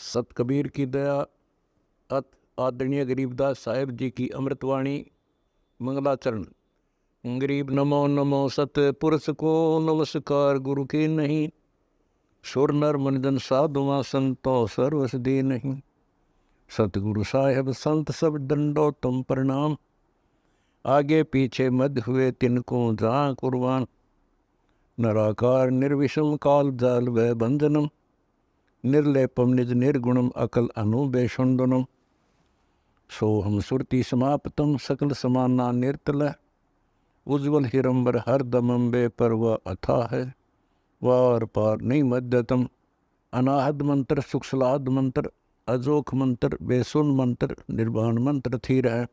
सत कबीर की दया अत आदरणीय गरीबदास साहेब जी की अमृतवाणी मंगलाचरण। गरीब नमो नमो सत पुरुष को नमस्कार गुरु के नहीं, सुर नर मनजन साधुआ संतो सर्वस दे नहीं। सतगुरु साहेब संत सब दंडो तुम प्रणाम, आगे पीछे मध्य हुए तिनको जहाँ कुर्बान। नराकार निर्विषम काल जाल व बंधनम, निर्लेपम निज निर्गुणम अकल अनुबेषुंडनम। सोहम सुरति समाप्तम सकल समाना निर्तल, उज्ज्वल हिरंबर हर दमंबे पर वह अथा है, वार पार नहीं मध्यतम। अनाहद मंत्र सुखसलाद मंत्र, अजोख मंत्र बेसुन मंत्र, निर्वाण मंत्र थीर है।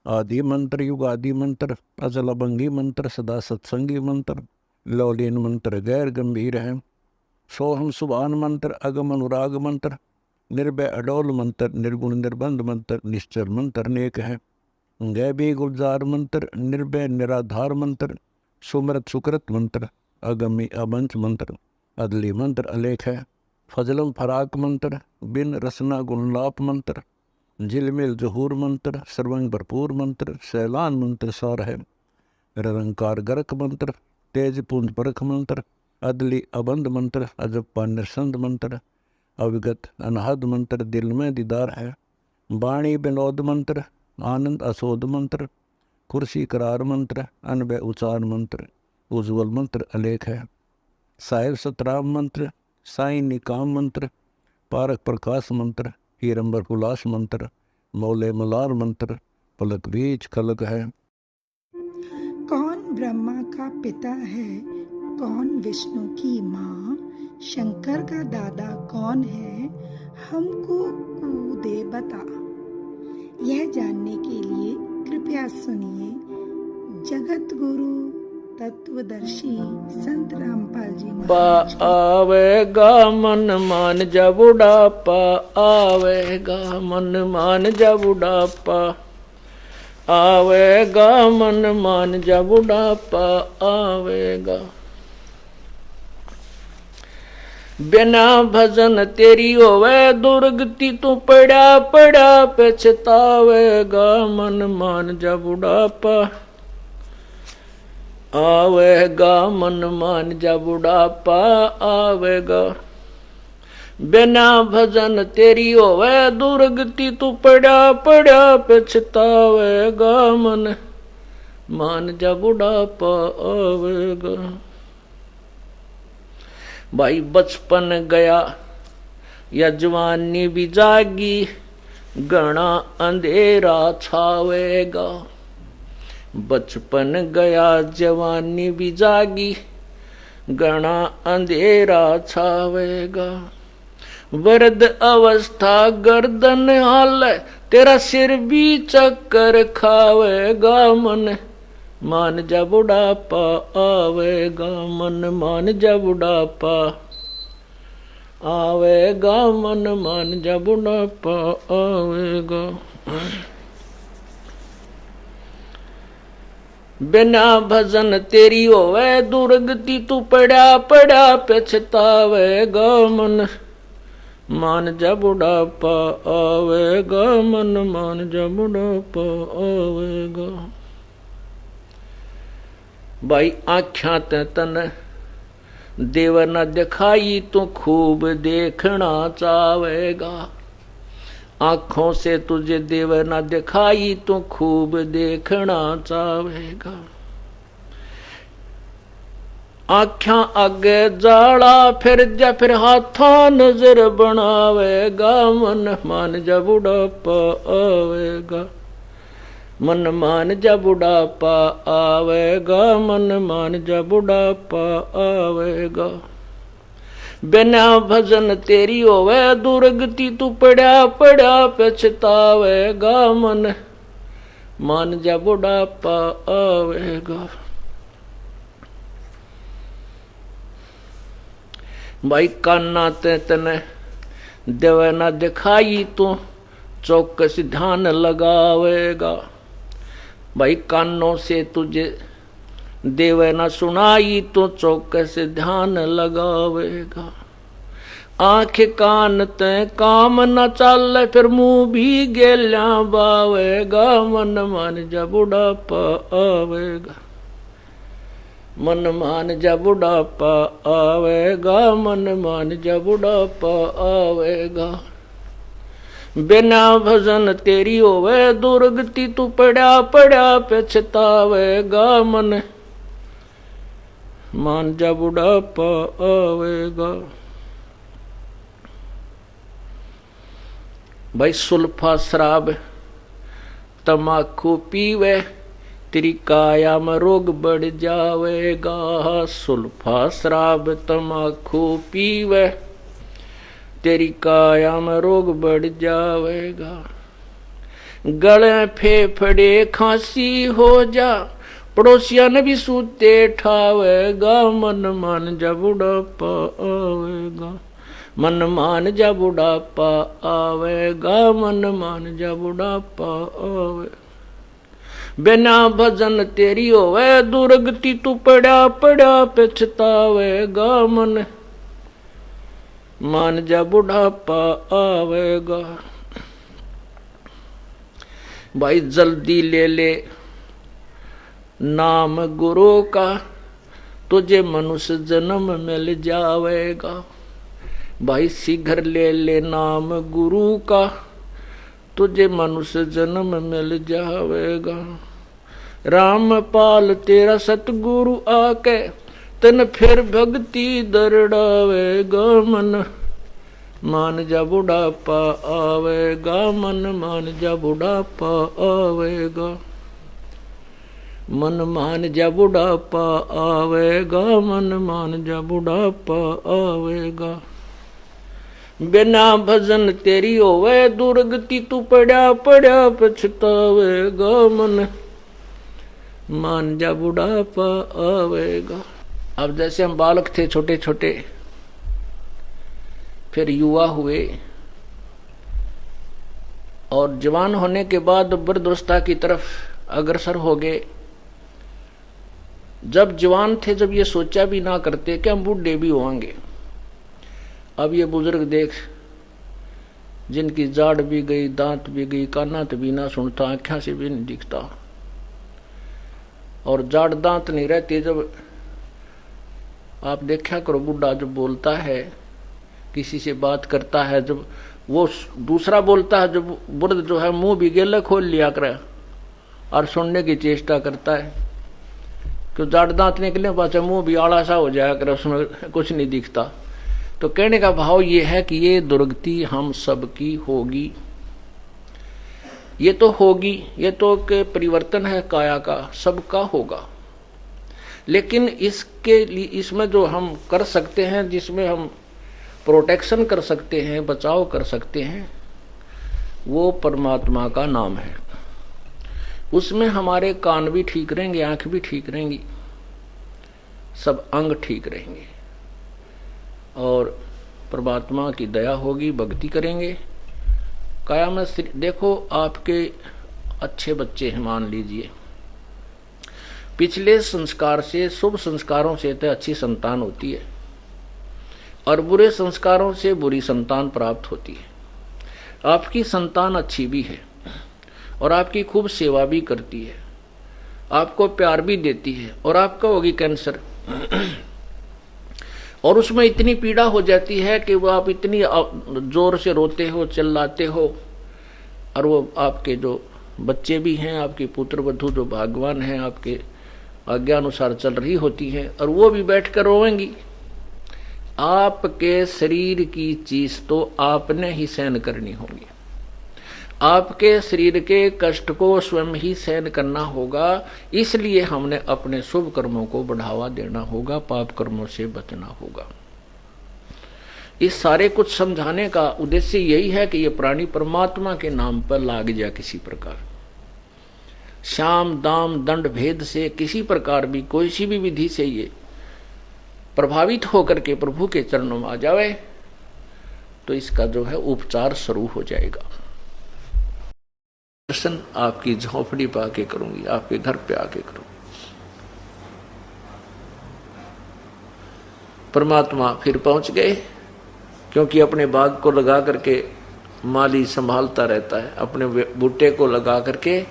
आदि मंत्र युगादि मंत्र, अजल अभंगी मंत्र, सदा सत्संगी मंत्र, लौलीन मंत्र गैर गंभीर है। सोहम सुभान मंत्र, अगम अनुराग मंत्र, निर्भय अडोल मंत्र, निर्गुण निर्बंध मंत्र, निश्चर मंत्र अनेक है। गैबी गुलजार मंत्र, निर्भय निराधार मंत्र, सुमरत सुकृत मंत्र, अगमी अबंच मंत्र, अदली मंत्र अलेख है। फजलम फराक मंत्र, बिन रसना गुणलाप मंत्र, झिलमिल जहूर मंत्र, सर्वंग भरपूर मंत्र, सैलान मंत्र सार है। निरंकार गरक मंत्र, तेज पुंज परख मंत्र, अदली अबंध मंत्र, अजप्पा निरसंद मंत्र, अविगत अनहद मंत्र, दिल में दीदार है। वाणी विनोद मंत्र, आनंद असोद मंत्र, कुर्सी करार मंत्र, अनबय उचार मंत्र, उज्ज्वल मंत्र अलेख है। साहिब सतराम मंत्र, साई निकाम मंत्र, पारक प्रकाश मंत्र, हीरंबर हुलास मंत्र, मौले मलार मंत्र, पलक बीज खलक है। कौन ब्रह्मा का पिता है, कौन विष्णु की माँ, शंकर का दादा कौन है, हमको दे बता। यह जानने के लिए कृपया सुनिए जगत गुरु तत्वदर्शी संत रामपाल जी महाराज की। आवेगा मन मान जा बुढ़ापा, आवेगा मन मान जा बुढ़ापा, आवेगा मन मान जा बुढ़ापा आवेगा। बिना भजन तेरी होवे दुर्गति, तू पड़ा पड़ा पछतावेगा। मन मान जा बुढ़ापा आवेगा, मन मान जा बुढ़ापा आवेगा। बिना भजन तेरी होवे दुर्गति, तू पड़ा पड़ा पछतावेगा। मन मान जा बुढ़ापा आवेगा। भाई बचपन गया या जवानी भी जागी, घना अंधेरा छावेगा। बचपन गया जवानी भी जागी, घना अंधेरा छावेगा। वृद्ध अवस्था गर्दन हाल, तेरा सिर भी चक्कर खावेगा। मन मान जा बुढ़ापा आवेगा, मन मान जा बुढ़ापा आवेगा, मन मान जा बुढ़ापा आवेगा। बिना भजन तेरी होवे दुर्गति, तू पड़ा पड़ा पछतावेगा। मन मान जा बुढ़ापा आवेगा, मन मान जा बुढ़ापा आवेगा। भाई आख्या ते तन देव न दिखाई, तू खूब देखना चावेगा। आंखों से तुझे देव न दिखाई, तू खूब देखना चावेगा। आख्या आगे जाला फिर जा, फिर हाथा नजर बनावेगा। मन मान जा बुढ़ापा आवेगा, मन मान जा बुढ़ापा आवेगा, मन मान जा बुढ़ापा आवेगा। बिना भजन तेरी होवे दुर्गति, तू पड़ा पड़ा पछतावेगा। मन मान जा बुढ़ापा आवेगा। भाई कान्ना ते तने देव न दिखाई, तू चौकस ध्यान लगावेगा। भाई कानों से तुझे देव न सुनाई, तो चौकस ध्यान लगावेगा। आंख कान ते काम न चाले फिर मुंह भी गेल्या बावेगा मन मान जा बुढ़ापा आवेगा मन मान जा बुढ़ापा आवेगा मन मान जा बुढ़ापा आवेगा बिना भजन तेरी होवे दुर्गति तू पड़ा पड़ा पछतावेगा मन मान जा बुढ़ापा आवेगा। भाई सुल्फा शराब तमाकू पीवे तेरी काया में रोग बढ़ जावेगा सुल्फा शराब तमाकू पीवे तेरी काया में रोग बढ़ जावेगा गले फेफड़े खांसी हो जा पड़ोसिया ने भी सूते ठावेगा मन मान जा बुढ़ापा आवेगा मन मान जा बुढ़ापा आवेगा मन मान जा बुढ़ापा आवे बिना भजन तेरी होवे दुर्गति तू पड़ा पड़ा पछतावेगा मन मान जा बुढ़ापा आवेगा। भाई जल्दी ले ले नाम गुरु का तुझे मनुष्य जन्म मिल जावेगा भाई शीघ्र ले ले नाम गुरु का तुझे मनुष्य जन्म मिल जावेगा रामपाल तेरा सतगुरु आके तन फिर भक्ति दरड़ावेगा मन मान जा बुढ़ापा आवेगा मन मान जा बुढ़ापा आवेगा मन मान जा बुढ़ापा आवेगा मन मान जा बुढ़ापा आवेगा बिना भजन तेरी होवे दुर्गति तू पड़ा पड़ा पछतावेगा मन मान जा बुढ़ापा आवेगा। अब जैसे हम बालक थे छोटे छोटे फिर युवा हुए और जवान होने के बाद वृद्धावस्था की तरफ अग्रसर हो गए। जब जवान थे जब ये सोचा भी ना करते कि हम बूढ़े भी होंगे। अब ये बुजुर्ग देख जिनकी जाड़ भी गई दांत भी गई काना तो भी ना सुनता आंखों से भी नहीं दिखता और जाड़ दांत नहीं रहती। जब आप देखा करो बुढ़ा जब बोलता है किसी से बात करता है जब वो दूसरा बोलता है जब बुढ़ जो है मुंह भी गेला खोल लिया करे और सुनने की चेष्टा करता है क्यों जाड़ दांत निकले पास मुंह भी आड़ा सा हो जाया करे उसमें कुछ नहीं दिखता। तो कहने का भाव ये है कि ये दुर्गति हम सबकी होगी ये तो होगी ये तो के परिवर्तन है काया का सबका होगा लेकिन इसके लिए इसमें जो हम कर सकते हैं जिसमें हम प्रोटेक्शन कर सकते हैं बचाव कर सकते हैं वो परमात्मा का नाम है। उसमें हमारे कान भी ठीक रहेंगे आंख भी ठीक रहेंगी सब अंग ठीक रहेंगे और परमात्मा की दया होगी भक्ति करेंगे। काया में देखो आपके अच्छे बच्चे हैं मान लीजिए पिछले संस्कार से शुभ संस्कारों से तो अच्छी संतान होती है और बुरे संस्कारों से बुरी संतान प्राप्त होती है। आपकी संतान अच्छी भी है और आपकी खूब सेवा भी करती है आपको प्यार भी देती है और आपका होगी कैंसर और उसमें इतनी पीड़ा हो जाती है कि वो आप इतनी जोर से रोते हो चिल्लाते हो और वो आपके जो बच्चे भी हैं आपके पुत्र वधू जो भगवान हैं आपके आज्ञा अनुसार चल रही होती है और वो भी बैठकर रोएंगी। आपके शरीर की चीज तो आपने ही सहन करनी होगी आपके शरीर के कष्ट को स्वयं ही सहन करना होगा इसलिए हमने अपने शुभ कर्मों को बढ़ावा देना होगा पाप कर्मों से बचना होगा। इस सारे कुछ समझाने का उद्देश्य यही है कि ये प्राणी परमात्मा के नाम पर लाग जाए किसी प्रकार शाम दाम दंड भेद से किसी प्रकार भी कोई सी भी विधि से ये प्रभावित होकर के प्रभु के चरणों में आ जावे तो इसका जो है उपचार शुरू हो जाएगा। दर्शन आपकी झोपड़ी पे आके करूंगी आपके घर पे आके करूंगी। परमात्मा फिर पहुंच गए क्योंकि अपने बाग को लगा करके माली संभालता रहता है, अपने बूटे को लगा करके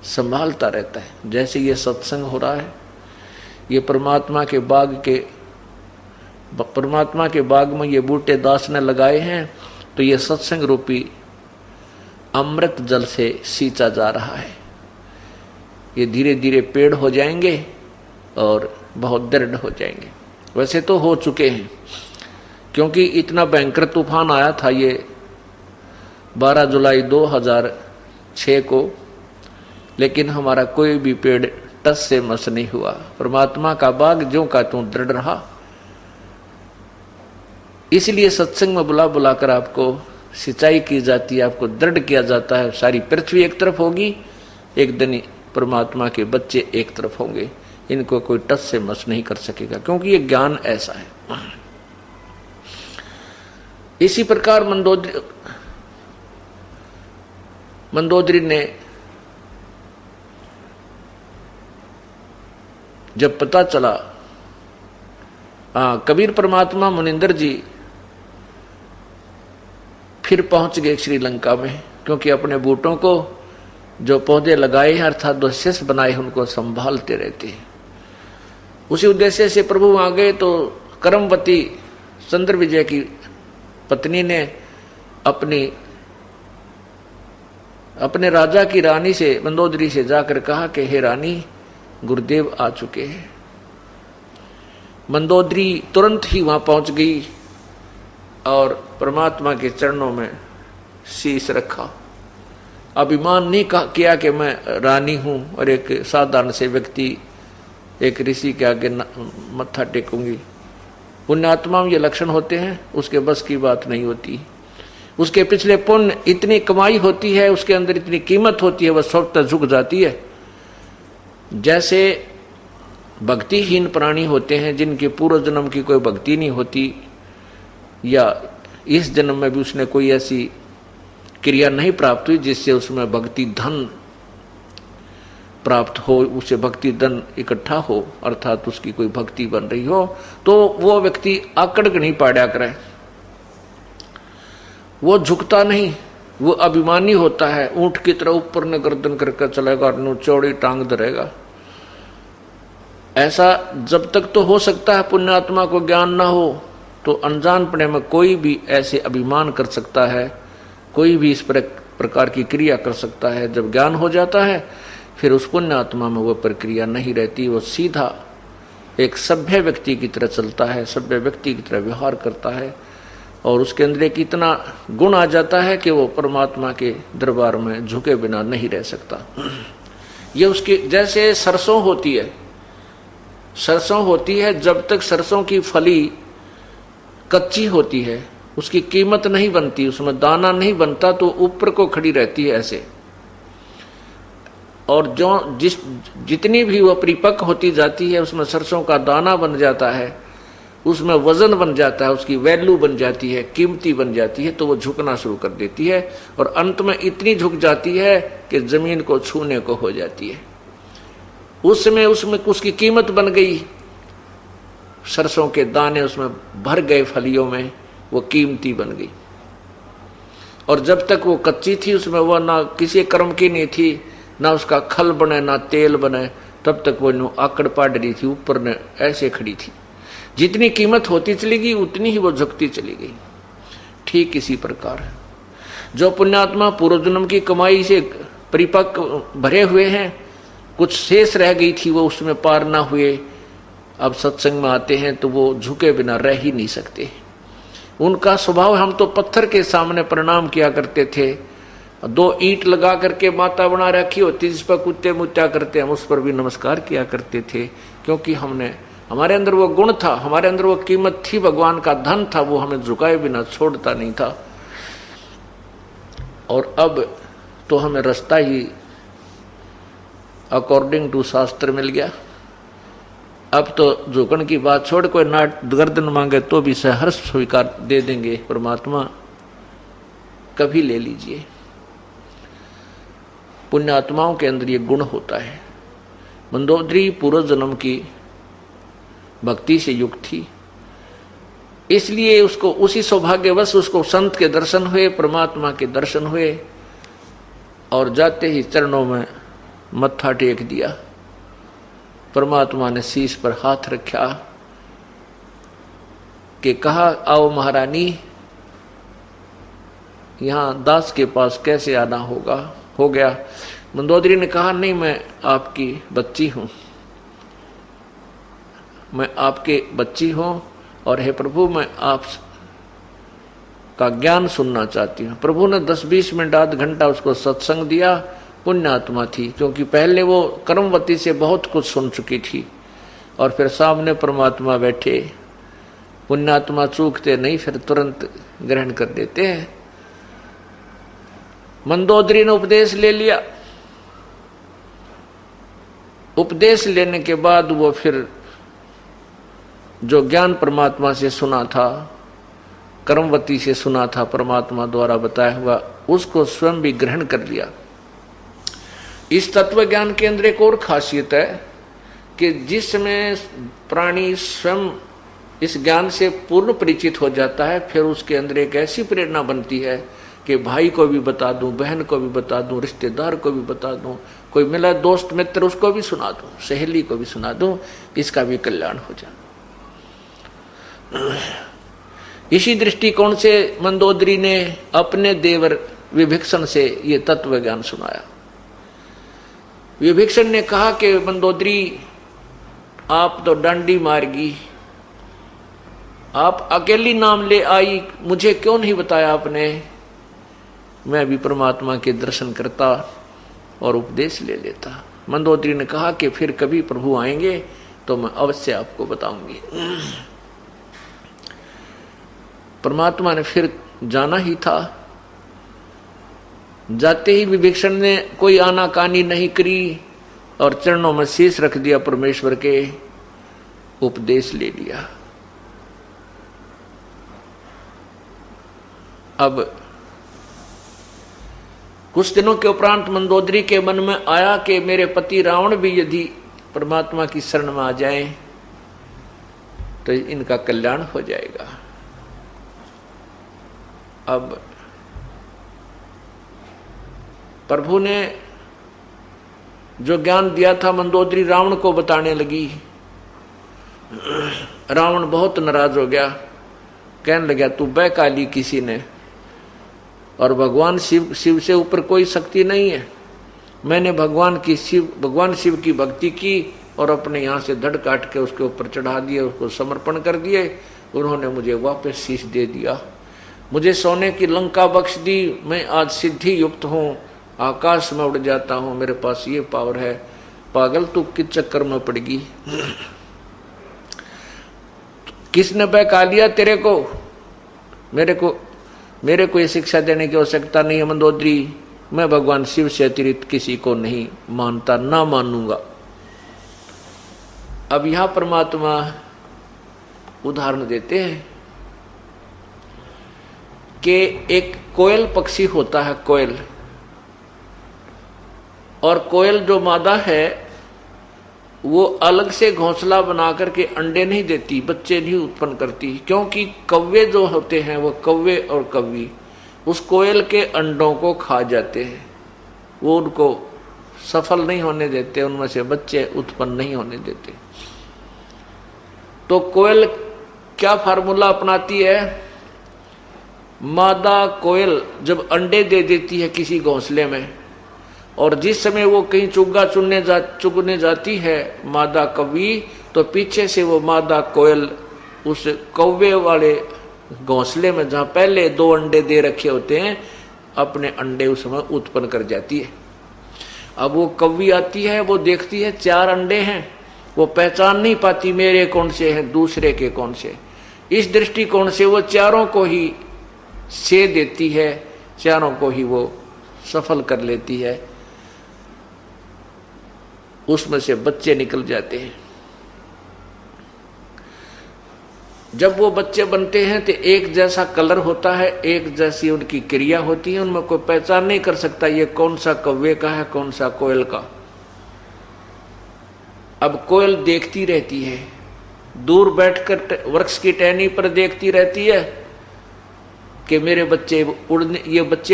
संभालता रहता है। जैसे ये सत्संग हो रहा है, ये परमात्मा के बाग में ये बूटे दास ने लगाए हैं, तो ये सत्संग रूपी अमृत जल से सींचा जा रहा है। ये धीरे धीरे पेड़ हो जाएंगे और बहुत दृढ़ हो जाएंगे। वैसे तो हो चुके हैं, क्योंकि इतना भयंकर तूफान आया था ये 12 जुलाई 2006 को, लेकिन हमारा कोई भी पेड़ टस से मस नहीं हुआ। परमात्मा का बाग ज्यों का त्यों दृढ़ रहा। इसलिए सत्संग में बुला बुलाकर आपको सिंचाई की जाती है, आपको दृढ़ किया जाता है। सारी पृथ्वी एक तरफ होगी, एक दिन परमात्मा के बच्चे एक तरफ होंगे। इनको कोई टस से मस नहीं कर सकेगा, क्योंकि ये ज्ञान ऐसा है। इसी प्रकार मंदोदरी ने जब पता चला, कबीर परमात्मा मुनिंदर जी फिर पहुंच गए श्रीलंका में, क्योंकि अपने बूटों को जो पौधे लगाए हैं अर्थात जो शिष्य बनाए हैं उनको संभालते रहते हैं। उसी उद्देश्य से प्रभु आ गए तो करमवती चंद्र विजय की पत्नी ने अपने राजा की रानी से, मंदोदरी से जाकर कहा कि हे रानी, गुरुदेव आ चुके हैं। मंदोदरी तुरंत ही वहां पहुंच गई और परमात्मा के चरणों में शीश रखा। अभिमान नहीं किया कि मैं रानी हूं और एक साधारण से व्यक्ति एक ऋषि के आगे मत्था टेकूंगी। पुण्यात्मा में ये लक्षण होते हैं, उसके बस की बात नहीं होती। उसके पिछले पुण्य इतनी कमाई होती है, उसके अंदर इतनी कीमत होती है, वह स्वतः झुक जाती है। जैसे भक्तिहीन प्राणी होते हैं जिनके पूर्व जन्म की कोई भक्ति नहीं होती, या इस जन्म में भी उसने कोई ऐसी क्रिया नहीं प्राप्त हुई जिससे उसमें भक्ति धन प्राप्त हो, उसे भक्ति धन इकट्ठा हो, अर्थात उसकी कोई भक्ति बन रही हो, तो वो व्यक्ति आकड़ नहीं पाड़ा करे, वो झुकता नहीं, वो अभिमानी होता है। ऊंट की तरह ऊपर ने गर्दन करके चलेगा और चौड़ी टांग धरेगा। ऐसा जब तक तो हो सकता है पुण्यात्मा को ज्ञान ना हो, तो अनजानपने में कोई भी ऐसे अभिमान कर सकता है, कोई भी इस प्रकार की क्रिया कर सकता है। जब ज्ञान हो जाता है फिर उस पुण्यात्मा में वह प्रक्रिया नहीं रहती, वो सीधा एक सभ्य व्यक्ति की तरह चलता है, सभ्य व्यक्ति की तरह व्यवहार करता है, और उसके अंदर एक इतना गुण आ जाता है कि वो परमात्मा के दरबार में झुके बिना नहीं रह सकता। ये उसकी जैसे सरसों होती है, जब तक सरसों की फली कच्ची होती है उसकी कीमत नहीं बनती, उसमें दाना नहीं बनता, तो ऊपर को खड़ी रहती है ऐसे। और जितनी भी वह परिपक्व होती जाती है उसमें सरसों का दाना बन जाता है, उसमें वजन बन जाता है, उसकी वैल्यू बन जाती है, कीमती बन जाती है, तो वो झुकना शुरू कर देती है और अंत में इतनी झुक जाती है कि जमीन को छूने को हो जाती है। उसमें उसकी कीमत बन गई, सरसों के दाने उसमें भर गए फलियों में, वो कीमती बन गई। और जब तक वो कच्ची थी उसमें वह ना किसी कर्म की नहीं थी, ना उसका खल बने ना तेल बने, तब तक वो आकड़ पाड़ रही थी, ऊपर ने ऐसे खड़ी थी। जितनी कीमत होती चली गई उतनी ही वो झुकती चली गई। ठीक इसी प्रकार जो पुण्यात्मा पूर्व जन्म की कमाई से परिपक्व भरे हुए हैं, कुछ शेष रह गई थी, वो उसमें पार ना हुए, अब सत्संग में आते हैं तो वो झुके बिना रह ही नहीं सकते। उनका स्वभाव, हम तो पत्थर के सामने प्रणाम किया करते थे, 2 ईंट लगा करके माता बना रखी होती जिस पर कुत्ते मुत्या करते, हम उस पर भी नमस्कार किया करते थे, क्योंकि हमारे अंदर वो गुण था, हमारे अंदर वो कीमत थी, भगवान का धन था, वो हमें झुकाए बिना छोड़ता नहीं था। और अब तो हमें रास्ता ही अकॉर्डिंग टू शास्त्र मिल गया। अब तो झुकन की बात छोड़, कोई नाट गर्दन मांगे तो भी सहर्ष स्वीकार दे देंगे परमात्मा, कभी ले लीजिए। पुण्यात्माओं के अंदर ये गुण होता है। मंदोदरी पूर्व जन्म की भक्ति से युक्त थी, इसलिए उसको उसी सौभाग्यवश उसको संत के दर्शन हुए, परमात्मा के दर्शन हुए, और जाते ही चरणों में मत्था टेक दिया। परमात्मा ने शीश पर हाथ रखा कि कहा, आओ महारानी, यहां दास के पास कैसे आना होगा, हो गया। मंदोदरी ने कहा, नहीं, मैं आपकी बच्ची हूं, मैं आपके बच्ची हूं, और हे प्रभु, मैं आप का ज्ञान सुनना चाहती हूँ। प्रभु ने 10-20 मिनट आध घंटा उसको सत्संग दिया। पुण्यात्मा थी, क्योंकि पहले वो कर्मवती से बहुत कुछ सुन चुकी थी, और फिर सामने परमात्मा बैठे। पुण्यात्मा चूकते नहीं, फिर तुरंत ग्रहण कर देते हैं। मंदोदरी ने उपदेश ले लिया। उपदेश लेने के बाद वो फिर जो ज्ञान परमात्मा से सुना था, कर्मवती से सुना था, परमात्मा द्वारा बताया हुआ, उसको स्वयं भी ग्रहण कर लिया। इस तत्व ज्ञान के अंदर एक और खासियत है कि जिसमें प्राणी स्वयं इस ज्ञान से पूर्ण परिचित हो जाता है, फिर उसके अंदर एक ऐसी प्रेरणा बनती है कि भाई को भी बता दूं, बहन को भी बता दूं, रिश्तेदार को भी बता दूं, कोई मिला दोस्त मित्र उसको भी सुना दूं, सहेली को भी सुना दूं, इसका भी कल्याण हो जाए। इसी दृष्टिकोण से मंदोदरी ने अपने देवर विभीषण से ये तत्व ज्ञान सुनाया। विभीषण ने कहा कि मंदोदरी, आप तो डांडी मार्गी, आप अकेली नाम ले आई, मुझे क्यों नहीं बताया आपने? मैं भी परमात्मा के दर्शन करता और उपदेश ले लेता। मंदोदरी ने कहा कि फिर कभी प्रभु आएंगे तो मैं अवश्य आपको बताऊंगी। परमात्मा ने फिर जाना ही था। जाते ही विभीषण ने कोई आनाकानी नहीं करी और चरणों में शीश रख दिया, परमेश्वर के उपदेश ले लिया। अब कुछ दिनों के उपरांत मंदोदरी के मन में आया कि मेरे पति रावण भी यदि परमात्मा की शरण में आ जाएं तो इनका कल्याण हो जाएगा। अब प्रभु ने जो ज्ञान दिया था मंदोदरी रावण को बताने लगी। रावण बहुत नाराज हो गया, कहने लगा, तू बैकाली किसी ने, और भगवान शिव से ऊपर कोई शक्ति नहीं है। मैंने भगवान शिव की भक्ति की और अपने यहाँ से धड़ काट के उसके ऊपर चढ़ा दिए, उसको समर्पण कर दिए। उन्होंने मुझे वापस शीश दे दिया, मुझे सोने की लंका बख्श दी। मैं आज सिद्धि युक्त हूँ, आकाश में उड़ जाता हूँ, मेरे पास ये पावर है। पागल, तू किस चक्कर में पड़गी? किसने बहका लिया तेरे को? मेरे को ये शिक्षा देने की आवश्यकता नहीं है मंदोदरी। मैं भगवान शिव से अतिरिक्त किसी को नहीं मानता, ना मानूंगा। अब यहां परमात्मा उदाहरण देते हैं कि एक कोयल पक्षी होता है, कोयल, और कोयल जो मादा है वो अलग से घोंसला बना करके अंडे नहीं देती, बच्चे नहीं उत्पन्न करती, क्योंकि कौवे जो होते हैं वो कौवे और कौवी उस कोयल के अंडों को खा जाते हैं, वो उनको सफल नहीं होने देते, उनमें से बच्चे उत्पन्न नहीं होने देते। तो कोयल क्या फार्मूला अपनाती है? मादा कोयल जब अंडे दे देती है किसी घोंसले में, और जिस समय वो कहीं चुग्गा चुगने जाती है मादा कौवी, तो पीछे से वो मादा कोयल उस कौवे वाले घोंसले में जहां पहले 2 अंडे दे रखे होते हैं, अपने अंडे उस समय उत्पन्न कर जाती है। अब वो कौवी आती है, वो देखती है 4 अंडे हैं, वो पहचान नहीं पाती मेरे कौन से हैं, दूसरे के कौन से। इस दृष्टिकोण से वो चारों को ही से देती है, चारों को ही वो सफल कर लेती है, उसमें से बच्चे निकल जाते हैं। जब वो बच्चे बनते हैं तो एक जैसा कलर होता है, एक जैसी उनकी क्रिया होती है, उनमें कोई पहचान नहीं कर सकता ये कौन सा कौवे का है, कौन सा कोयल का। अब कोयल देखती रहती है दूर बैठकर वृक्ष की टहनी पर देखती रहती है कि मेरे बच्चे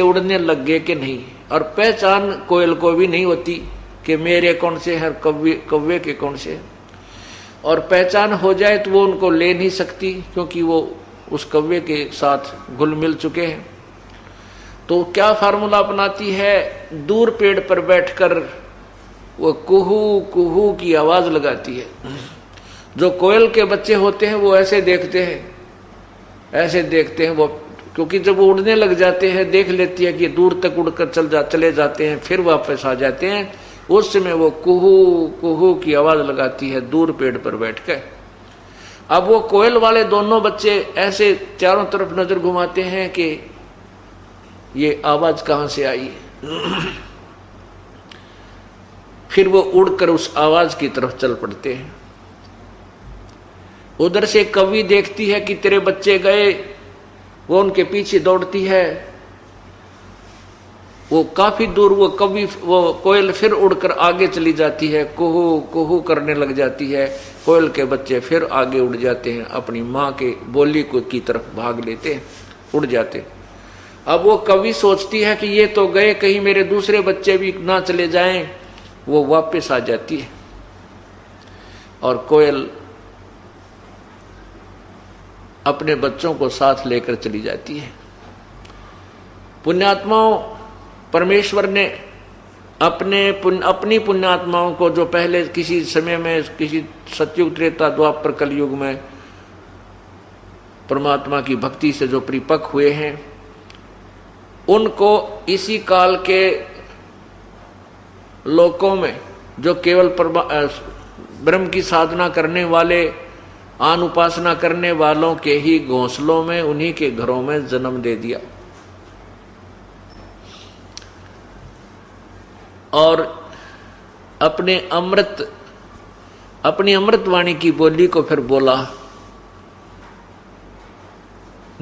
उड़ने लग गए कि नहीं, और पहचान कोयल को भी नहीं होती कि मेरे कौन से हैं, कौवे के कौन से, और पहचान हो जाए तो वो उनको ले नहीं सकती क्योंकि वो उस कौवे के साथ घुल मिल चुके हैं। तो क्या फार्मूला अपनाती है, दूर पेड़ पर बैठकर वो कुहू कुहू की आवाज लगाती है। जो कोयल के बच्चे होते हैं वो ऐसे देखते हैं वो, क्योंकि जब वो उड़ने लग जाते हैं देख लेती है कि दूर तक उड़कर चले जाते हैं, फिर वापस आ जाते हैं, उस समय वो कुहू कुहू की आवाज लगाती है दूर पेड़ पर बैठकर। अब वो कोयल वाले दोनों बच्चे ऐसे चारों तरफ नजर घुमाते हैं कि ये आवाज कहां से आई। फिर वो उड़कर उस आवाज की तरफ चल पड़ते हैं। उधर से कौवी देखती है कि तेरे बच्चे गए, वो उनके पीछे दौड़ती है। वो काफी दूर वो कोयल फिर उड़कर आगे चली जाती है, कुहू कुहू करने लग जाती है। कोयल के बच्चे फिर आगे उड़ जाते हैं, अपनी माँ के बोली की तरफ भाग लेते हैं, उड़ जाते। अब वो कवि सोचती है कि ये तो गए, कहीं मेरे दूसरे बच्चे भी ना चले जाएं। वो वापस आ जाती है और कोयल अपने बच्चों को साथ लेकर चली जाती है। पुण्यात्माओं, परमेश्वर ने अपनी पुण्यात्माओं को, जो पहले किसी समय में, किसी सतयुग त्रेता द्वापर कलयुग में परमात्मा की भक्ति से जो परिपक्व हुए हैं, उनको इसी काल के लोकों में जो केवल ब्रह्म की साधना करने वाले, आन उपासना करने वालों के ही घोंसलों में, उन्हीं के घरों में जन्म दे दिया। और अपनी अमृतवाणी की बोली को फिर बोला।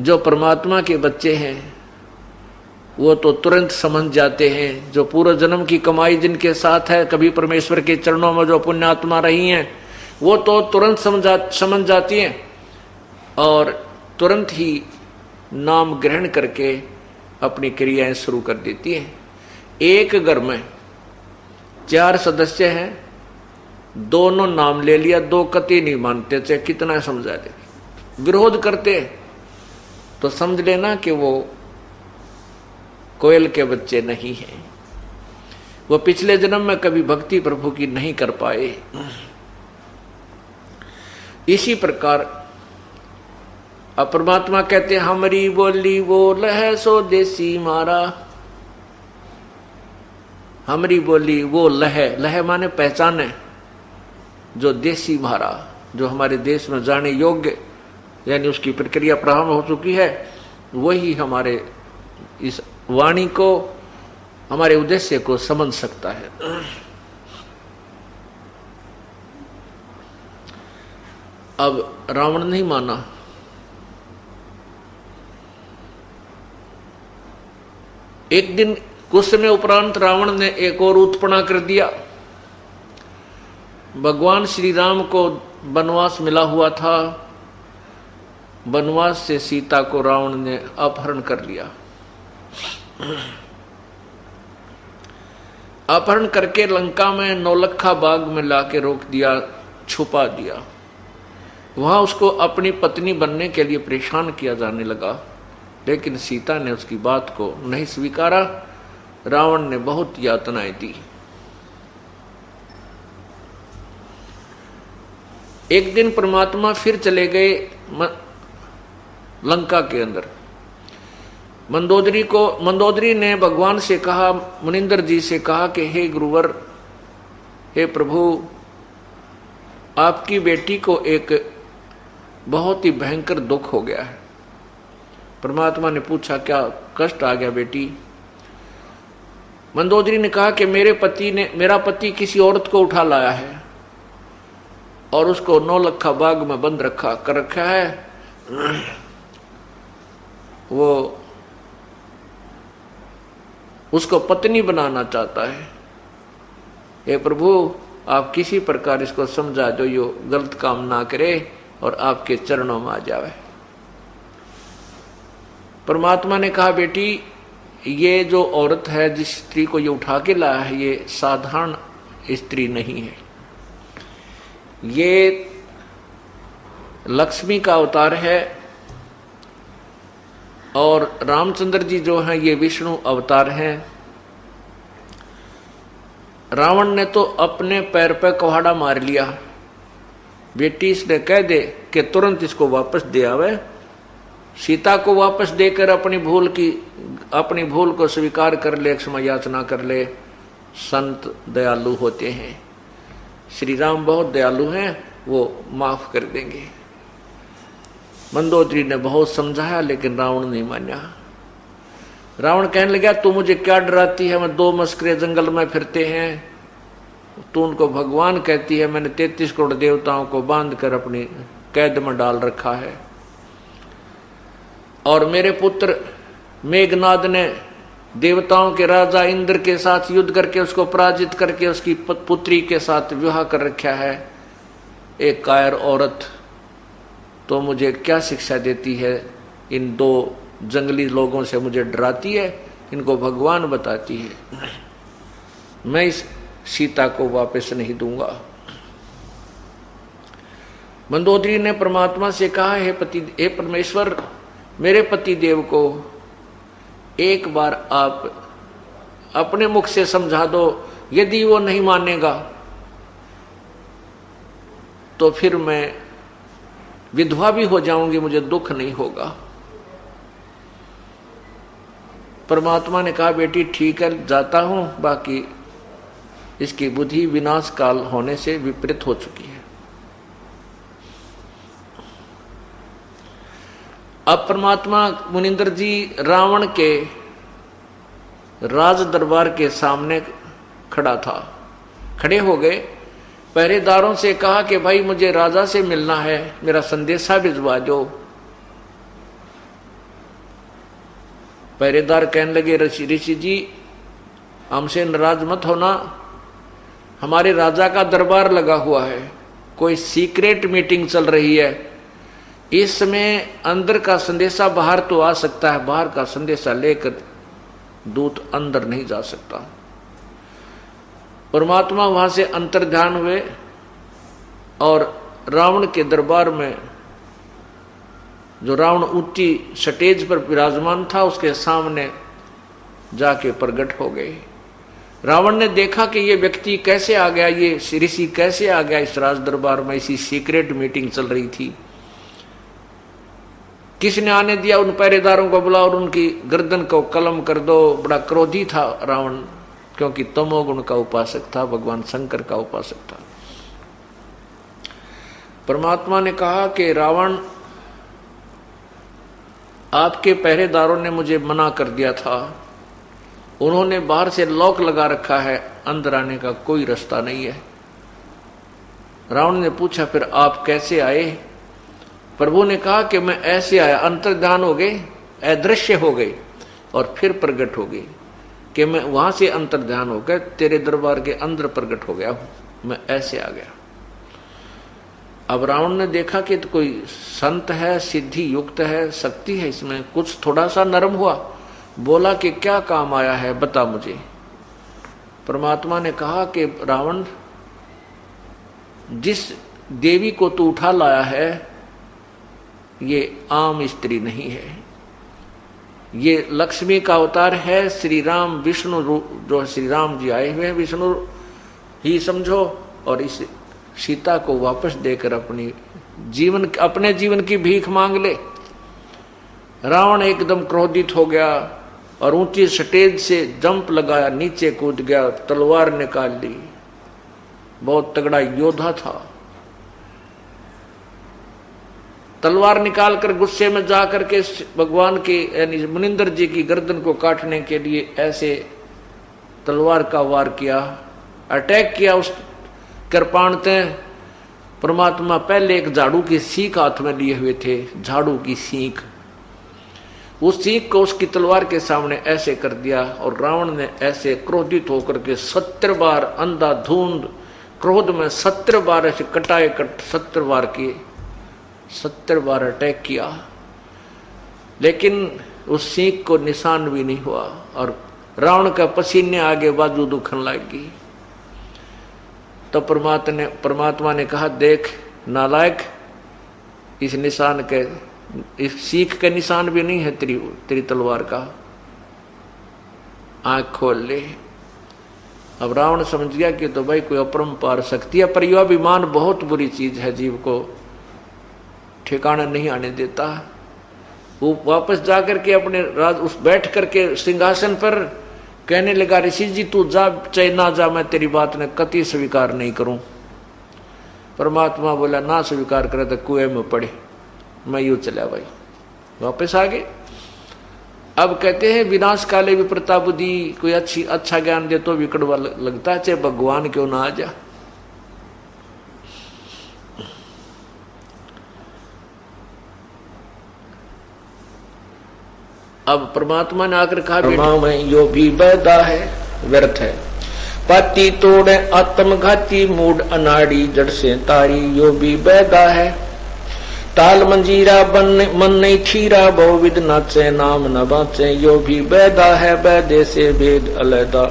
जो परमात्मा के बच्चे हैं वो तो तुरंत समझ जाते हैं, जो पूर्व जन्म की कमाई जिनके साथ है, कभी परमेश्वर के चरणों में जो पुण्यात्मा रही हैं, वो तो तुरंत समझ जाती हैं और तुरंत ही नाम ग्रहण करके अपनी क्रियाएं शुरू कर देती हैं। एक घर में 4 सदस्य हैं, दोनों नाम ले लिया, 2 कति नहीं मानते, चाहे कितना समझा दे, विरोध करते तो समझ लेना कि वो कोयल के बच्चे नहीं हैं, वो पिछले जन्म में कभी भक्ति प्रभु की नहीं कर पाए। इसी प्रकार परमात्मा कहते हैं, हमारी बोली बोल है सो देसी मारा। हमारी बोली वो लह माने पहचान है, जो देसी मारा, जो हमारे देश में जाने योग्य, यानी उसकी प्रक्रिया प्रारंभ हो चुकी है, वही हमारे इस वाणी को, हमारे उद्देश्य को समझ सकता है। अब रावण नहीं माना। एक दिन कुछ समय उपरांत रावण ने एक और उत्पन्ना कर दिया। भगवान श्री राम को वनवास मिला हुआ था, वनवास से सीता को रावण ने अपहरण कर लिया। अपहरण करके लंका में नौलखा बाग में लाके रोक दिया, छुपा दिया। वहां उसको अपनी पत्नी बनने के लिए परेशान किया जाने लगा, लेकिन सीता ने उसकी बात को नहीं स्वीकारा। रावण ने बहुत यातनाएं दी। एक दिन परमात्मा फिर चले गए लंका के अंदर। मंदोदरी ने भगवान से कहा, मुनिंदर जी से कहा कि हे गुरुवर, हे प्रभु, आपकी बेटी को एक बहुत ही भयंकर दुख हो गया है। परमात्मा ने पूछा, क्या कष्ट आ गया बेटी? मंदोदरी ने कहा कि मेरा पति किसी औरत को उठा लाया है और उसको नौलखा बाग में बंद कर रखा है। वो उसको पत्नी बनाना चाहता है। हे प्रभु, आप किसी प्रकार इसको समझा दो, यो गलत काम ना करे, और आपके चरणों में आ जावे। परमात्मा ने कहा, बेटी ये जो औरत है, जिस स्त्री को ये उठा के लाया है, ये साधारण स्त्री नहीं है, ये लक्ष्मी का अवतार है और रामचंद्र जी जो हैं ये विष्णु अवतार हैं। रावण ने तो अपने पैर पे कुहाड़ा मार लिया। बेटी इसने कह दे कि तुरंत इसको वापस दे आवे, सीता को वापस देकर अपनी भूल को स्वीकार कर ले, क्षमा याचना कर ले। संत दयालु होते हैं, श्री राम बहुत दयालु हैं, वो माफ कर देंगे। मंदोदरी ने बहुत समझाया लेकिन रावण नहीं माना। रावण कहने लगा, तू मुझे क्या डराती है, मैं 2 मस्करे जंगल में फिरते हैं, तू उनको भगवान कहती है, मैंने 33 करोड़ देवताओं को बांध कर अपनी कैद में डाल रखा है, और मेरे पुत्र मेघनाद ने देवताओं के राजा इंद्र के साथ युद्ध करके उसको पराजित करके उसकी पुत्री के साथ विवाह कर रखा है। एक कायर औरत तो मुझे क्या शिक्षा देती है, इन 2 जंगली लोगों से मुझे डराती है, इनको भगवान बताती है। मैं इस सीता को वापस नहीं दूंगा। मंदोदरी ने परमात्मा से कहा, हे परमेश्वर, मेरे पति देव को एक बार आप अपने मुख से समझा दो, यदि वो नहीं मानेगा तो फिर मैं विधवा भी हो जाऊंगी, मुझे दुख नहीं होगा। परमात्मा ने कहा, बेटी ठीक है, जाता हूं, बाकी इसकी बुद्धि विनाश काल होने से विपरीत हो चुकी है। अब परमात्मा मुनिंदर जी रावण के राज दरबार के सामने खड़े हो गए। पहरेदारों से कहा कि भाई मुझे राजा से मिलना है, मेरा संदेशा भिजवा दो। पहरेदार कहने लगे, ऋषि जी हमसे नाराज मत होना, हमारे राजा का दरबार लगा हुआ है, कोई सीक्रेट मीटिंग चल रही है, इस समय अंदर का संदेशा बाहर तो आ सकता है, बाहर का संदेशा लेकर दूत अंदर नहीं जा सकता। परमात्मा वहां से अंतर ध्यान हुए और रावण के दरबार में, जो रावण ऊंची स्टेज पर विराजमान था, उसके सामने जाके प्रकट हो गए। रावण ने देखा कि ये व्यक्ति कैसे आ गया, ये ऋषि कैसे आ गया इस राज दरबार में, इसी सीक्रेट मीटिंग चल रही थी, किसने आने दिया? उन पहरेदारों को बुलाओ और उनकी गर्दन को कलम कर दो। बड़ा क्रोधी था रावण, क्योंकि तमोगुण का उपासक था, भगवान शंकर का उपासक था। परमात्मा ने कहा कि रावण, आपके पहरेदारों ने मुझे मना कर दिया था, उन्होंने बाहर से लॉक लगा रखा है, अंदर आने का कोई रास्ता नहीं है। रावण ने पूछा, फिर आप कैसे आए? प्रभु ने कहा कि मैं ऐसे आया, अंतर्ध्यान हो गए, अदृश्य हो गए और फिर प्रकट हो गई, कि मैं वहां से अंतर्ध्यान हो गए, तेरे दरबार के अंदर प्रकट हो गया हूं, मैं ऐसे आ गया। अब रावण ने देखा कि तो कोई संत है, सिद्धि युक्त है, शक्ति है इसमें, कुछ थोड़ा सा नरम हुआ, बोला कि क्या काम आया है, बता मुझे। परमात्मा ने कहा कि रावण, जिस देवी को तू उठा लाया है ये आम स्त्री नहीं है, ये लक्ष्मी का अवतार है। श्री राम विष्णु रूप, जो श्री राम जी आए हुए हैं, विष्णु ही समझो, और इस सीता को वापस देकर अपने जीवन की भीख मांग ले। रावण एकदम क्रोधित हो गया और ऊंची स्टेज से जंप लगाया, नीचे कूद गया, तलवार निकाल ली। बहुत तगड़ा योद्धा था। तलवार निकालकर गुस्से में जाकर के भगवान के यानी मुनिंदर जी की गर्दन को काटने के लिए ऐसे तलवार का वार किया, अटैक किया उस कृपाणते। परमात्मा पहले एक झाड़ू की सीख हाथ में लिए हुए थे, झाड़ू की सीख, उस सीख को उसकी तलवार के सामने ऐसे कर दिया और रावण ने ऐसे क्रोधित होकर के 70 बार अंधाधुंध क्रोध में 70 बार ऐसे कटाए 70 बार किए 70 बार अटैक किया, लेकिन उस सीख को निशान भी नहीं हुआ और रावण का पसीने आगे बाजू दुखन लग गई। तो परमात्मा ने कहा, देख नालायक, इस निशान के, इस सीख के निशान भी नहीं है तेरी तलवार का, आंख खोल ले। अब रावण समझ गया कि तो भाई कोई अपरंपार शक्ति है, पर यह अभिमान बहुत बुरी चीज है, जीव को ठिकाना नहीं आने देता। वो वापस जाकर के अपने राज उस बैठ करके सिंहासन पर कहने लगा, ऋषि जी तू जा चाहे ना जा, मैं तेरी बात ने कति स्वीकार नहीं करूं। परमात्मा बोला, ना स्वीकार करे तो कुएं में पड़े। मैं यूं चला भाई, वापस आ गए। अब कहते हैं विनाश काले विप्रता बुद्धि, कोई अच्छा ज्ञान दे तो भी कड़वा लगता है, चाहे भगवान क्यों ना आ जा। अब परमात्मा ने आकर कहा, बेटा में यो भी बैदा है, व्यर्थ है। पाती तोड़े आत्मघाती, मूड अनाड़ी, जड़ से तारी, यो भी बैदा है। ताल मंजीरा मन नहीं ठीरा, बहुविद नाचे नाम न बाचे, यो भी बैदा है, बैदे से भेद अलैदा।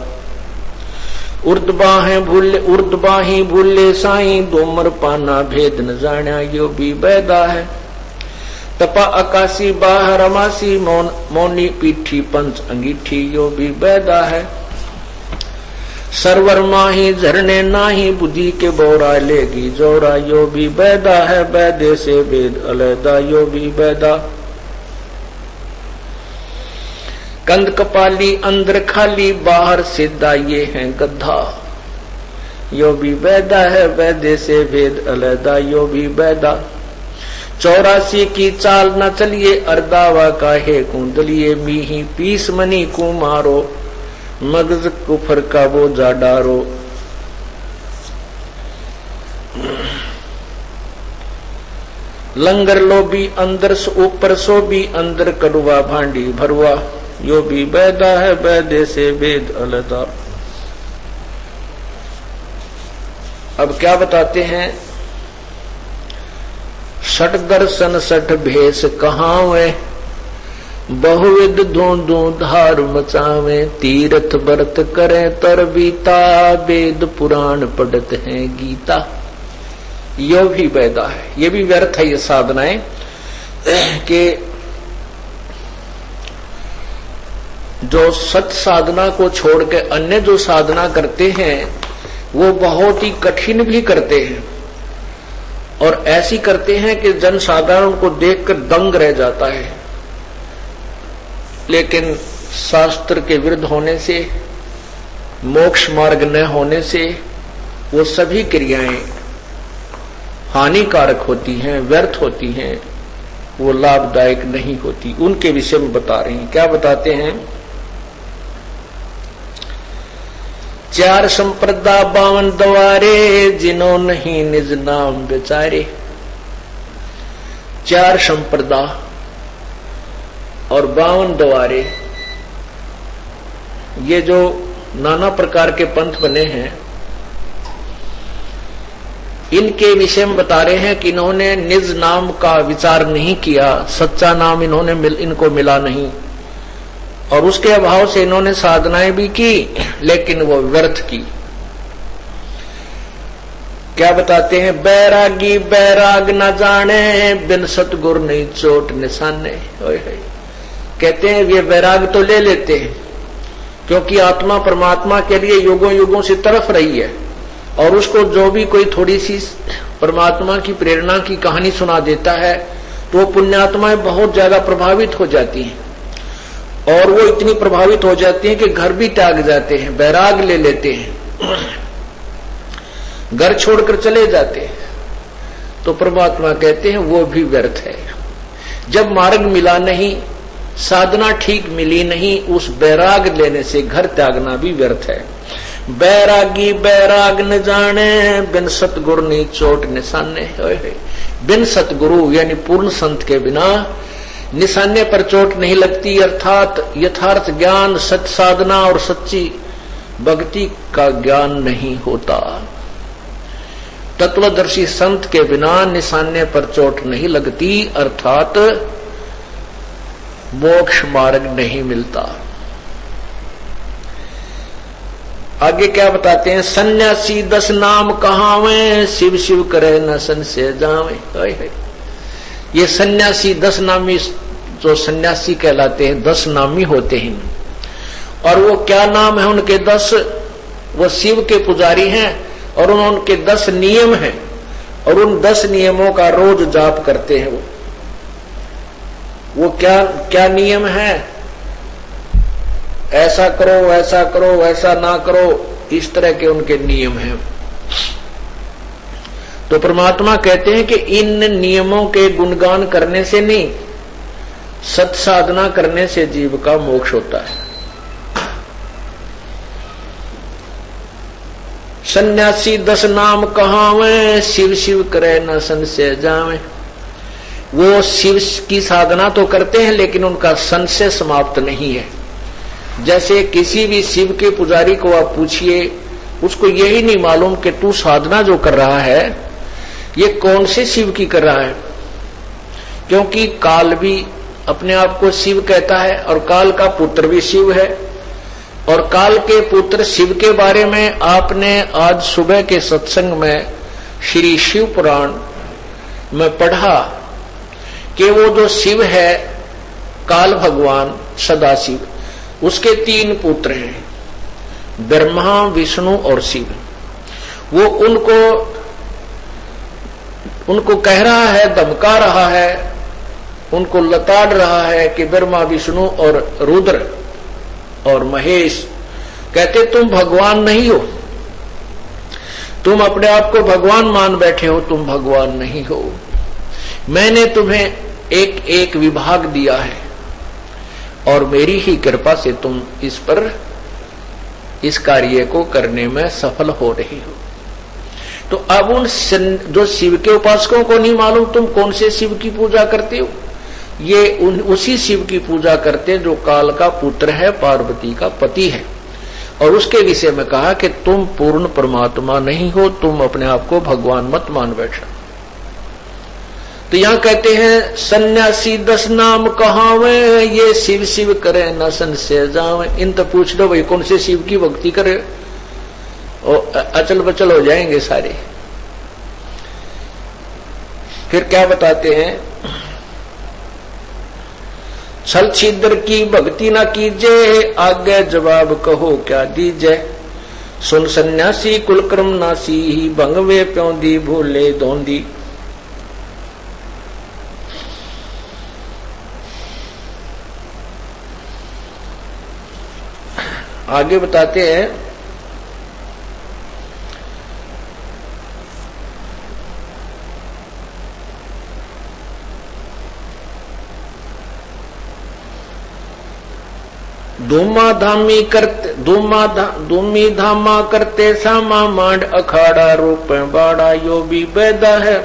उर्दबाही भूले साई, दोमर पाना भेद न जाना, यो भी बैदा है। तपा आकाशी बाहर अमासी, मौनी पीठी पंच अंगीठी, यो भी बैदा है। सरवर माही झरने नाही, बुद्धि के बोरा लेगी जोरा, यो भी बैदा है, बैदे से वेद अलैदा, यो भी बैदा। कंद कपाली अंदर खाली, बाहर सीधा ये है गद्दा, यो भी बैदा है, बैदे से वेद अलैदा, यो भी बैदा। 84 की चाल न चलिए, अर्दावा काहे कुंदलिए, मीही पीस मनी को मारो, मगज कुफर का वो जा डारो। लंगर लोभी अंदर से ऊपर सो भी, अंदर कड़वा भांडी भरवा, यो भी बैदा है, बैदे से वेद अलैदा। अब क्या बताते हैं, सठ दर्शन सठ भेष कहावे, बहुविध धूंधू धार मचावे, तीर्थ व्रत करे तर बीता, वेद पुराण पढ़त है गीता, यो भी बैदा है। ये भी व्यर्थ है ये साधनाएं कि जो सत साधना को छोड़ के अन्य जो साधना करते हैं वो बहुत ही कठिन भी करते हैं, और ऐसी करते हैं कि जन साधारण को देखकर दंग रह जाता है। लेकिन शास्त्र के विरुद्ध होने से, मोक्ष मार्ग न होने से वो सभी क्रियाएं हानिकारक होती हैं, व्यर्थ होती हैं, वो लाभदायक नहीं होती। उनके विषय में बता रही हैं। क्या बताते हैं, 4 संप्रदा 52 द्वारे, जिन्हों नहीं निज नाम बेचारे। 4 संप्रदा और 52 द्वारे, ये जो नाना प्रकार के पंथ बने हैं, इनके विषय में बता रहे हैं कि इन्होंने निज नाम का विचार नहीं किया, सच्चा नाम इनको मिला नहीं, और उसके अभाव से इन्होंने साधनाएं भी की लेकिन वो व्यर्थ की। क्या बताते हैं, बैरागी बैराग न जाने, बिन सतगुर नहीं चोट निशाने। कहते हैं ये वैराग तो ले लेते हैं क्योंकि आत्मा परमात्मा के लिए युगों युगों से तरफ रही है, और उसको जो भी कोई थोड़ी सी परमात्मा की प्रेरणा की कहानी सुना देता है तो वो पुण्यात्माएं बहुत ज्यादा प्रभावित हो जाती हैं, और वो इतनी प्रभावित हो जाती हैं कि घर भी त्याग जाते हैं, बैराग ले लेते हैं, घर छोड़कर चले जाते हैं। तो परमात्मा कहते हैं वो भी व्यर्थ है। जब मार्ग मिला नहीं, साधना ठीक मिली नहीं, उस बैराग लेने से घर त्यागना भी व्यर्थ है। बैरागी बैराग न जाने, बिन सतगुरु नी चोट निशाने। बिन सतगुरु यानी पूर्ण संत के बिना निशाने पर चोट नहीं लगती, अर्थात यथार्थ ज्ञान, सच साधना और सच्ची भक्ति का ज्ञान नहीं होता। तत्वदर्शी संत के बिना निशाने पर चोट नहीं लगती, अर्थात मोक्ष मार्ग नहीं मिलता। आगे क्या बताते हैं, सन्यासी 10 नाम कहावे, शिव शिव करे न संशय जावे। ये सन्यासी 10 नामी जो सन्यासी कहलाते हैं 10 नामी होते हैं। और वो क्या नाम है उनके 10? वो शिव के पुजारी हैं और उनके 10 नियम हैं और उन 10 नियमों का रोज जाप करते हैं। वो क्या क्या नियम है? ऐसा करो, ऐसा करो, ऐसा ना करो, इस तरह के उनके नियम हैं। तो परमात्मा कहते हैं कि इन नियमों के गुणगान करने से नहीं, सत साधना करने से जीव का मोक्ष होता है। सन्यासी 10 नाम कहावे, शिव शिव करे न संशय जावे। वो शिव की साधना तो करते हैं लेकिन उनका संशय समाप्त नहीं है। जैसे किसी भी शिव के पुजारी को आप पूछिए, उसको यही नहीं मालूम कि तू साधना जो कर रहा है ये कौन से शिव की कर रहा है, क्योंकि काल भी अपने आप को शिव कहता है और काल का पुत्र भी शिव है। और काल के पुत्र शिव के बारे में आपने आज सुबह के सत्संग में श्री शिव पुराण में पढ़ा कि वो जो शिव है काल भगवान सदाशिव, उसके 3 पुत्र हैं, ब्रह्मा विष्णु और शिव। वो उनको कह रहा है, धमका रहा है, उनको लताड़ रहा है कि ब्रह्मा विष्णु और रुद्र और महेश कहते तुम भगवान नहीं हो, तुम अपने आप को भगवान मान बैठे हो, तुम भगवान नहीं हो। मैंने तुम्हें एक एक विभाग दिया है और मेरी ही कृपा से तुम इस कार्य को करने में सफल हो रही हो। तो अब उन जो शिव के उपासकों को नहीं मालूम तुम कौन से शिव की पूजा करते हो, ये उसी शिव की पूजा करते जो काल का पुत्र है, पार्वती का पति है। और उसके विषय में कहा कि तुम पूर्ण परमात्मा नहीं हो, तुम अपने आप को भगवान मत मान बैठो। तो यहां कहते हैं सन्यासी 10 नाम कहावे, ये शिव शिव करे न संशय जावे। इन तो पूछ दो भाई कौन से शिव की भक्ति करे, और अचल बचल हो जाएंगे सारे। फिर क्या बताते हैं, छल छिद्र की भक्ति न कीजे, आगे जवाब कहो क्या दीजे। सुन सन्यासी कुलक्रम नासी, भंगवे प्योंदी भूले धोंदी। आगे बताते हैं, धूमी धामा करते सामा मांड अखाड़ा रूप बाड़ा। यो भी वेदा है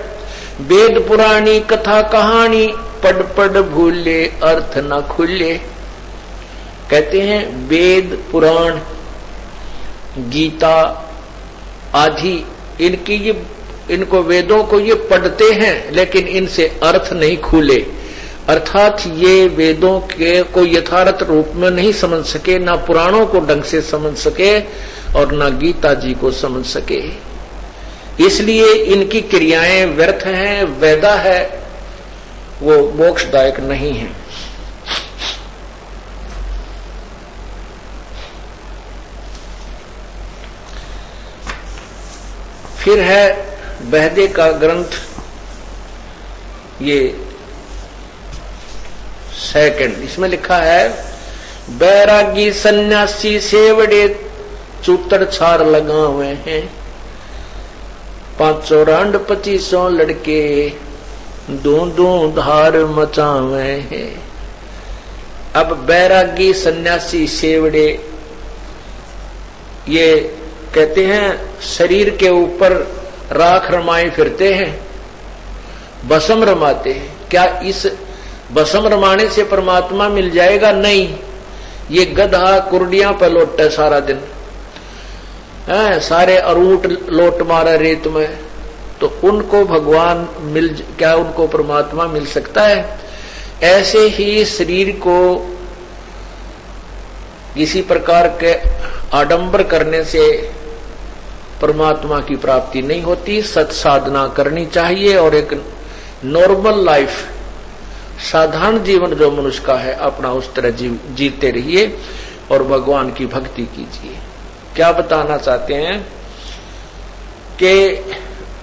वेद पुरानी कथा कहानी, पढ़ पढ़ भूले अर्थ न खुले। कहते हैं वेद पुराण गीता आदि इनको वेदों को ये पढ़ते हैं लेकिन इनसे अर्थ नहीं खुले, अर्थात ये वेदों के को यथार्थ रूप में नहीं समझ सके, ना पुराणों को ढंग से समझ सके और ना गीता जी को समझ सके। इसलिए इनकी क्रियाएं व्यर्थ हैं, वेदा है वो मोक्षदायक नहीं है। फिर है बहदे का ग्रंथ, ये सेकंड, इसमें लिखा है बैरागी सन्यासी सेवड़े चूतर छार लगा हुए हैं, 500 रांड 2500 लड़के दो धार मचावे हैं। अब बैरागी सन्यासी सेवड़े ये कहते हैं शरीर के ऊपर राख रमाए फिरते हैं, भस्म रमाते हैं। क्या इस भस्म रमाने से परमात्मा मिल जाएगा? नहीं, ये गधा कुर्डियां पर लौटता सारा दिन, सारे अरूट लोट मारा रेत में, तो उनको भगवान क्या उनको परमात्मा मिल सकता है? ऐसे ही शरीर को किसी प्रकार के आडंबर करने से परमात्मा की प्राप्ति नहीं होती। सत साधना करनी चाहिए और एक नॉर्मल लाइफ, साधारण जीवन जो मनुष्य का है, अपना उस तरह जीते रहिए और भगवान की भक्ति कीजिए। क्या बताना चाहते हैं कि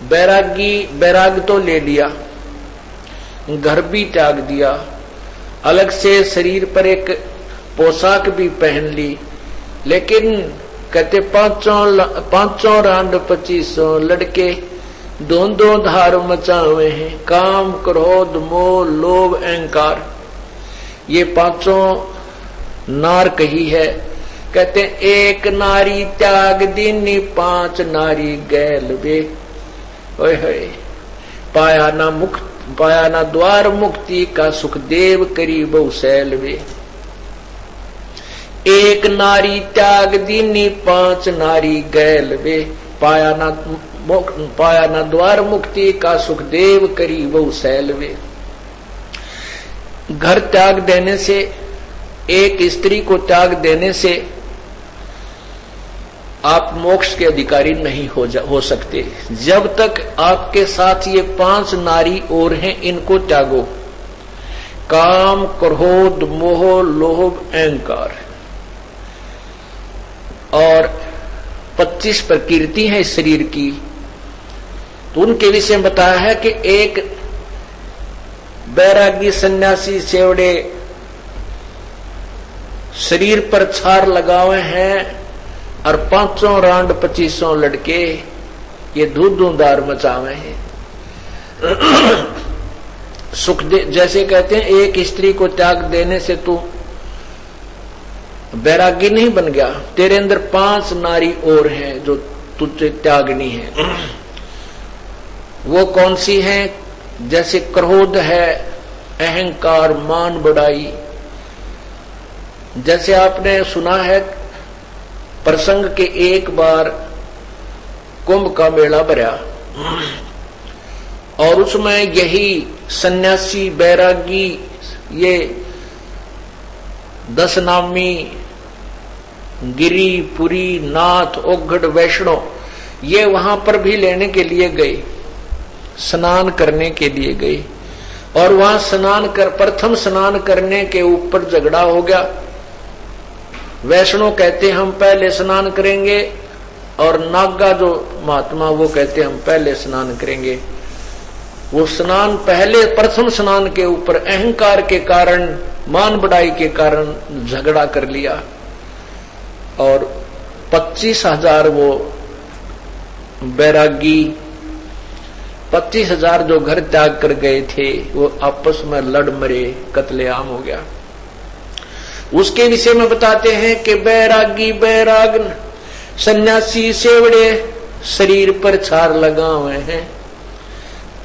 बैराग तो ले लिया, घर भी त्याग दिया, अलग से शरीर पर एक पोशाक भी पहन ली, लेकिन कहते पांचों रांड 2500 लड़के दो धार मचावे हैं, काम क्रोध मोह लोभ अहंकार, ये पांचों नार कही है। कहते एक नारी त्याग दीनी 5 नारी गैल वे, ओए होए, पाया ना द्वार मुक्ति का सुखदेव करी बहु सैल वे। एक नारी त्याग दीनी 5 नारी गैल वे, पाया ना द्वार मुक्ति का सुखदेव करी बहु सैल वे। घर त्याग देने से, एक स्त्री को त्याग देने से आप मोक्ष के अधिकारी नहीं हो सकते। जब तक आपके साथ ये 5 नारी और हैं, इनको त्यागो। काम क्रोध मोह लोभ अहंकार, और 25 प्रकृति है इस शरीर की, तो उनके विषय में बताया है कि एक बैरागी सन्यासी सेवड़े शरीर पर छार लगावे हैं और 5 रांड 2500 लड़के ये धूमधार मचावे हैं। जैसे कहते हैं एक स्त्री को त्याग देने से तू बैरागी नहीं बन गया, तेरे अंदर 5 नारी और हैं जो तुझे त्यागनी है। वो कौन सी हैं? जैसे क्रोध है, अहंकार, मान बढ़ाई। जैसे आपने सुना है प्रसंग के एक बार कुंभ का मेला भरा और उसमें यही सन्यासी बैरागी, ये 10 नामी गिरी पुरी नाथ ओघड़ वैष्णव, ये वहां पर भी लेने के लिए गए, स्नान करने के लिए गए, और वहां प्रथम स्नान करने के ऊपर झगड़ा हो गया। वैष्णव कहते हम पहले स्नान करेंगे, और नागा जो महात्मा वो कहते हम पहले स्नान करेंगे। वो स्नान पहले, प्रथम स्नान के ऊपर अहंकार के कारण, मान बढ़ाई के कारण झगड़ा कर लिया, और 25,000 वो बैरागी, 25,000 जो घर त्याग कर गए थे, वो आपस में लड़ मरे, कत्लेआम हो गया। उसके विषय में बताते हैं कि बैरागी बैराग सन्यासी सेवड़े शरीर पर छार लगा हुए हैं,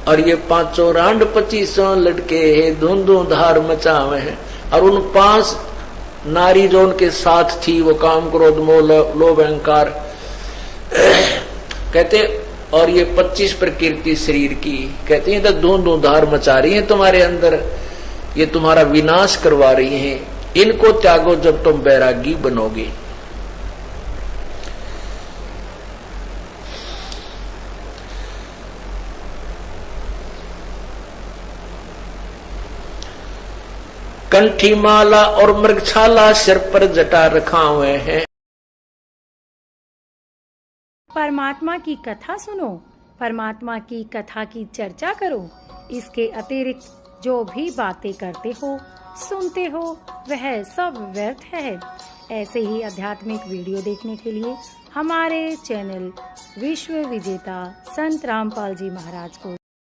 और ये 5 रांड 2500 लड़के धुंधुधार मचा हुए हैं, और उन 5 नारी जो उनके साथ थी वो काम क्रोध मोह लोभ अहंकार कहते, और ये 25 प्रकृति शरीर की, कहते हैं तो धुंधुधार मचा रही है तुम्हारे अंदर, ये तुम्हारा विनाश करवा रही हैं। इनको त्यागो जब तुम बैरागी बनोगे। कंठी माला और मृगछाला सिर पर जटा रखा हुए हैं। परमात्मा की कथा सुनो, परमात्मा की कथा की चर्चा करो। इसके अतिरिक्त जो भी बातें करते हो, सुनते हो, वह सब व्यर्थ है। ऐसे ही आध्यात्मिक वीडियो देखने के लिए हमारे चैनल विश्व विजेता संत रामपाल जी महाराज को